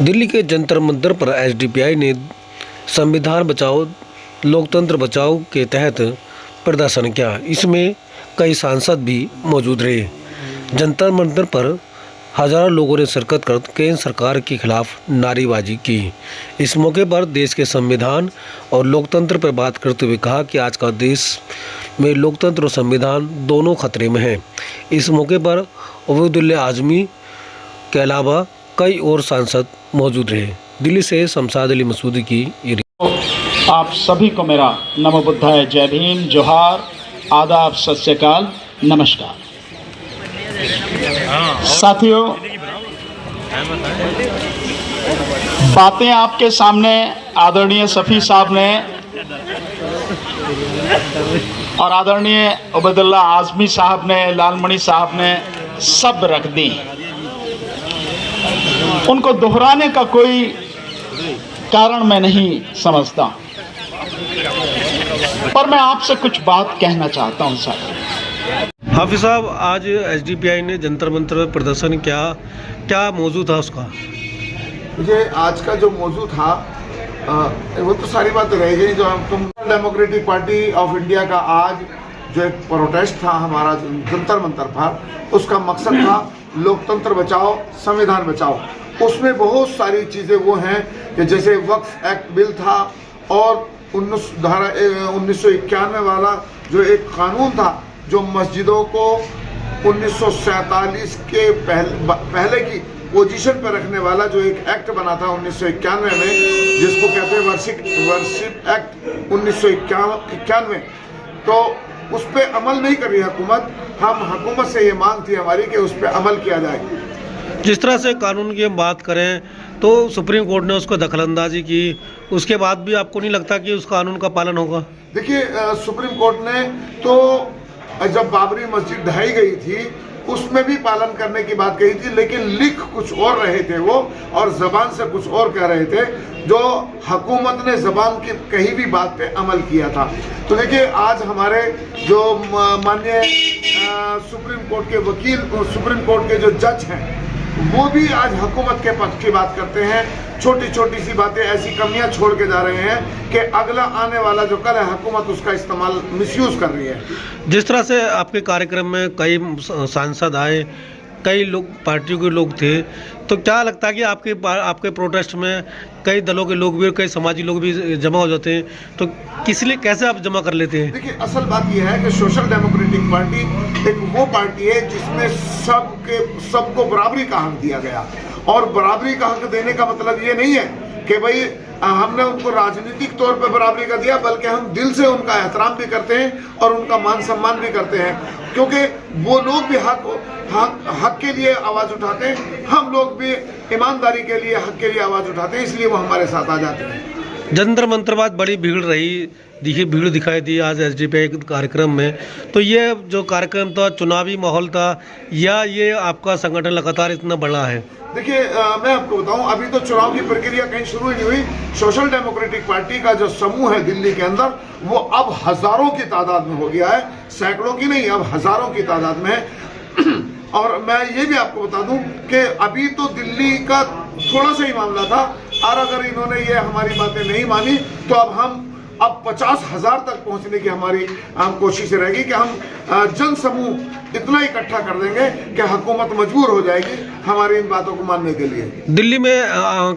दिल्ली के जंतर मंतर पर एसडीपीआई ने संविधान बचाओ लोकतंत्र बचाओ के तहत प्रदर्शन किया। इसमें कई सांसद भी मौजूद रहे। जंतर मंतर पर हजारों लोगों ने शिरकत कर केंद्र सरकार के खिलाफ नारेबाजी की। इस मौके पर देश के संविधान और लोकतंत्र पर बात करते हुए कहा कि आज का देश में लोकतंत्र और संविधान दोनों खतरे में हैं। इस मौके पर उबैदुल्ला आजमी के अलावा कई और सांसद मौजूद रहे। दिल्ली से शमशाद अली मसूदी की ये रिपोर्ट। आप सभी को मेरा नमो बुद्धाय, जय भीम, जोहार, आदाब, सत श्री अकाल, नमस्कार। साथियों, बातें आपके सामने आदरणीय सफ़ी साहब ने और आदरणीय उबैदुल्ला आजमी साहब ने, लालमणि साहब ने सब रख दी। उनको दोहराने का कोई कारण मैं नहीं समझता, पर मैं आपसे कुछ बात कहना चाहता हूं साहब। हाफिज साहब, आज एसडीपीआई ने जंतर मंतर में प्रदर्शन किया, क्या मौजू था उसका? मुझे आज का जो मौजू था वो तो सारी बातें रह गई। जो तुम डेमोक्रेटिक पार्टी ऑफ इंडिया का आज जो एक प्रोटेस्ट था हमारा जंतर मंतर पर, उसका मकसद था लोकतंत्र बचाओ संविधान बचाओ। उसमें बहुत सारी चीज़ें वो हैं कि जैसे वक्फ एक्ट बिल था और 1991 वाला जो एक कानून था जो मस्जिदों को 1947 के पहले की पोजीशन पर रखने वाला जो एक एक्ट बना था 1991 में, जिसको कहते हैं वर्शिप एक्ट 1991, तो उस पर अमल नहीं कर रही हुकूमत। हम हुकूमत से ये मांग थी हमारी कि उस पर अमल किया जाए। जिस तरह से कानून की हम बात करें तो सुप्रीम कोर्ट ने उसको दखलंदाजी की, उसके बाद भी आपको नहीं लगता कि उस कानून का पालन होगा? देखिए, सुप्रीम कोर्ट ने तो जब बाबरी मस्जिद ढहाई गई थी उसमें भी पालन करने की बात कही थी, लेकिन लिख कुछ और रहे थे वो, और जबान से कुछ और कह रहे थे। जो हुकूमत ने जबान की कही भी बात पे अमल किया था। तो देखिए, आज हमारे जो माननीय सुप्रीम कोर्ट के वकील, सुप्रीम कोर्ट के जो जज हैं, वो भी आज हुकूमत के पक्ष की बात करते हैं। छोटी छोटी सी बातें, ऐसी कमियां छोड़ के जा रहे हैं कि अगला आने वाला जो कल है हुकूमत उसका इस्तेमाल मिसयूज कर रही है। जिस तरह से आपके कार्यक्रम में कई सांसद आए, कई लोग पार्टियों के लोग थे, तो क्या लगता है कि आपके प्रोटेस्ट में कई दलों के लोग भी और कई समाजी लोग भी जमा हो जाते हैं, तो किस लिए कैसे आप जमा कर लेते हैं? देखिए, असल बात यह है कि सोशल डेमोक्रेटिक पार्टी एक वो पार्टी है जिसमें सबको बराबरी का हक दिया गया। और बराबरी का हक देने का मतलब ये नहीं है कि भाई हमने उनको राजनीतिक तौर पर बराबरी का दिया, बल्कि हम दिल से उनका एहतराम भी करते हैं और उनका मान सम्मान भी करते हैं, क्योंकि वो लोग भी हक के लिए आवाज़ उठाते हैं, हम लोग भी ईमानदारी के लिए हक के लिए आवाज़ उठाते हैं, इसलिए वो हमारे साथ आ जाते हैं। जंतर मंतर बाद बड़ी भीड़ रही, भीड़ दिखाई दी आज एसडीपीआई कार्यक्रम में, तो ये जो कार्यक्रम था चुनावी माहौल था या ये आपका संगठन लगातार इतना बड़ा है? देखिए, मैं आपको बताऊं, अभी तो चुनाव की प्रक्रिया कहीं शुरू ही नहीं हुई। सोशल डेमोक्रेटिक पार्टी का जो समूह है दिल्ली के अंदर, वो अब हजारों की तादाद में हो गया है, सैकड़ों की नहीं, अब हजारों की तादाद में है। और मैं ये भी आपको बता दूं कि अभी तो दिल्ली का थोड़ा सा ही मामला था, और अगर इन्होंने ये हमारी बातें नहीं मानी तो अब 50,000 तक पहुंचने की हमारी कोशिश रहेगी कि हम जन समूह इतना इकट्ठा कर देंगे कि हुकूमत मजबूर हो जाएगी हमारी इन बातों को मानने के लिए। दिल्ली में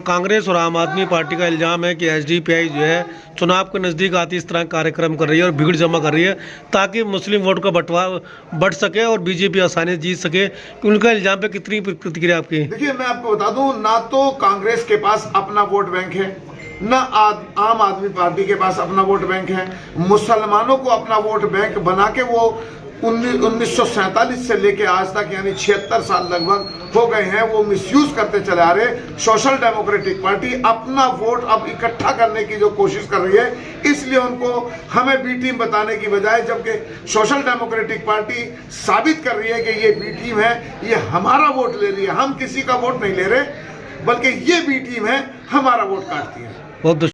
कांग्रेस और आम आदमी पार्टी का इल्ज़ाम है कि एसडीपीआई जो है चुनाव के नज़दीक आती इस तरह कार्यक्रम कर रही है और भीड़ जमा कर रही है ताकि मुस्लिम वोट का बंटवारा बढ़ सके और बीजेपी आसानी जीत सके। उनका इल्ज़ाम पे कितनी प्रतिक्रिया आपकी? देखिए, मैं आपको बता दूं, ना तो कांग्रेस के पास अपना वोट बैंक है, न आम आदमी पार्टी के पास अपना वोट बैंक है। मुसलमानों को अपना वोट बैंक बना के वो 1947 से लेके आज तक, यानी 76 साल लगभग हो गए हैं, वो मिसयूज करते चले आ रहे। सोशल डेमोक्रेटिक पार्टी अपना वोट अब इकट्ठा करने की जो कोशिश कर रही है, इसलिए उनको हमें बी टीम बताने की बजाय, जबकि सोशल डेमोक्रेटिक पार्टी साबित कर रही है कि ये बी टीम है, ये हमारा वोट ले रही है, हम किसी का वोट नहीं ले रहे, बल्कि ये बी टीम है, हमारा वोट काटती है। बहुत